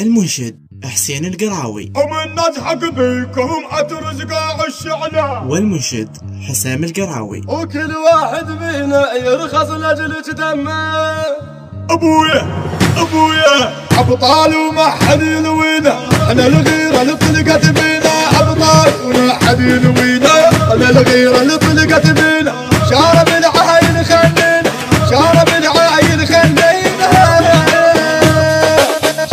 المنشد حسين القرعاوي، ومن نضحك بيكم اترزقوا الشعلة، والمنشد حسام القرعاوي. وكل واحد بينا يرخص لاجل دمه. ابويا ابطال وما حد يلوينا، انا الغيره اللي طلقت بينا. ابطال وما حد يلوينا، انا الغيره اللي طلقت بينا. شارب العاين خلينا، شارب العاين خلينا.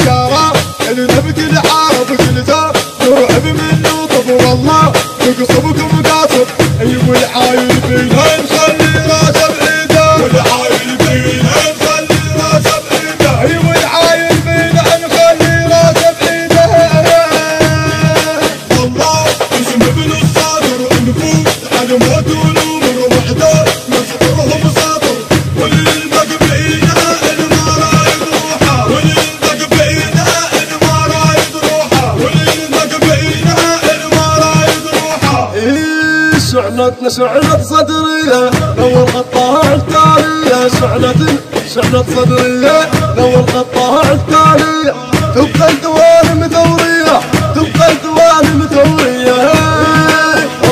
شارب اللي بكل عارف كل ثاب نرعب منه. طب والله نقصبكم قاصب، ايوه العاين بينا نخلي راسه بعيده. والعاين بينا نخلي راسه بعيده. ايوه العاين بينا نخلي راسه بعيده. والله اسم ابن الصادر نفوت على موت ونمر وحده نسطرهم ساطر. والبق بعيدها ما رايد روحه، والبق بعيدها ما رايد روحه، والبق بعيدها ما رايد روحه. شعلتنا شعلة صدرية لو القطاع التالية. شعلة صدرية لو القطاع التالية. تبقى الدوام ثورية، تبقى الدوام ثورية.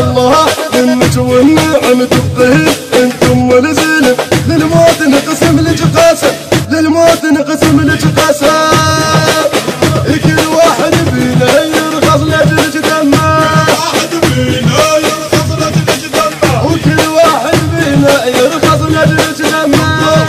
الله منك والنعم تبقيه انتم والزلم. للموت نقسم لك قسم، للموت نقسم لك قسم. كل واحد فينا يرخص لاجل دمه. وكل واحد فينا يرخص لاجل دمه.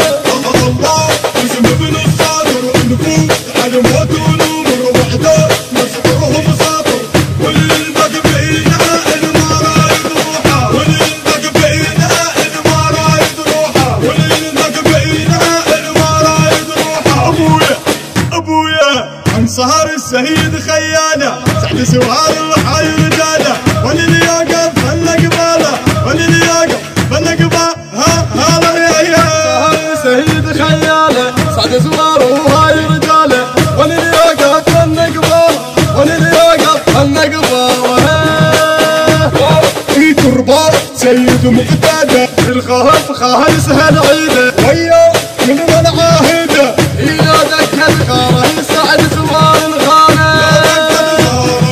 الله اسم ابن الصادر نفوت على موت ونمر وحده نسطرهم ساطر. والبق بعيدها ما رايد روحه، والبق بعيدها ما رايد روحه، والبق بعيدها ما رايد روحه. ابويا عن سهر السهيد خياله، سعد سوار الحي رجاله. واللي يقف فل قباله، واللي يقف فل قباله. سهيد خياله سعد زواره وهاي رجاله. واللي يوقف النقبال، واللي يوقف النقبال. في تربه سيد مقتدى، الخوف خاهي سهل عيده. ويا من العاهده إذا دك الخاره يسعد زوار الخانه.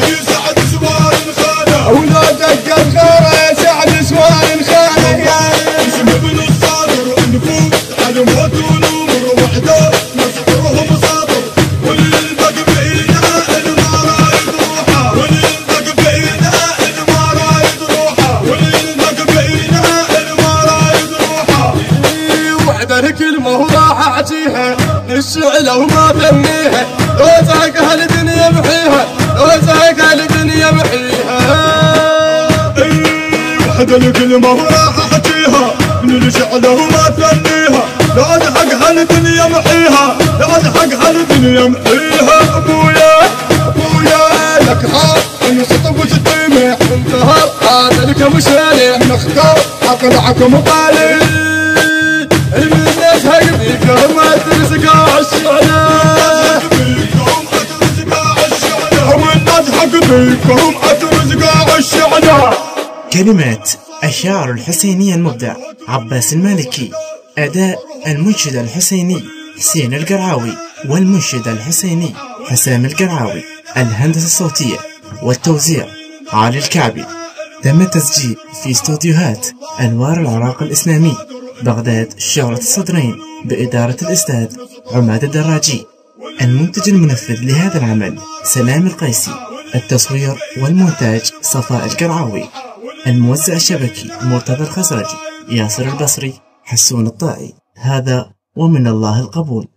يسعد سوار الخانه، ولا دك الخاره يسعد زوار الخانه. اسم ابن الصادر نفوت على موت ونمر وحده نسطرهم ساطر. والبق بعيدها ما رايد روحه، والبق بعيدها ما رايد روحه، والبق بعيدها ما رايد روحه. وحده الكلمه وراح اعطيها للشعله وما فنيها. لو زهق هالدنيا محيها، لو زهق هالدنيا محيها. وحده الكلمه وراح احكيها من الشعله وما تثنيها. لا زهق هالدنيا محيها، لا زهق هالدنيا محيها. ابويا لك حق نسطب وتطيمح. انتهر هذا لك مشانع نختار اطلعك مقالي. الناس هاي بيكم ما ترزقوا عالشعله. ومن نضحك بيكم اترزقوا الشعله. كلمات الشاعر الحسيني المبدع عباس المالكي، أداء المنشد الحسيني حسين القرعاوي، والمنشد الحسيني حسام القرعاوي. الهندسة الصوتية والتوزيع علي الكعبي. تم التسجيل في استوديوهات أنوار العراق الإسلامي بغداد شارة الصدرين بإدارة الأستاذ عماد الدراجي. المنتج المنفذ لهذا العمل سلام القيسي. التصوير والمونتاج صفاء القرعاوي. الموزع الشبكي مرتضى الخزرجي، ياسر البصري، حسون الطائي. هذا ومن الله القبول.